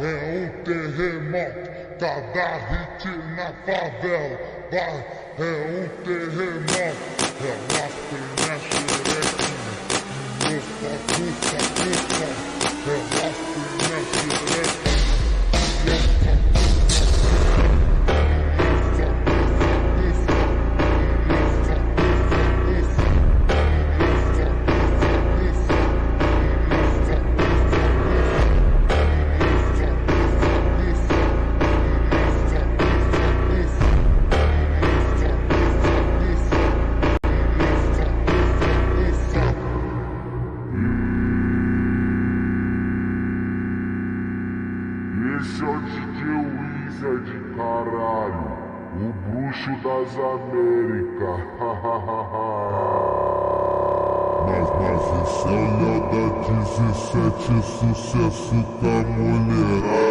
é um terremoto, cada hit na favela, vai, é um terremoto, relaxa minha xerequinha, ufa, ufa, ufa, relaxa minha xerequinha. Esse é o DJ Wizard, caralho, o bruxo das Américas, mas esse é o Léo da 17, sucesso da mulherada.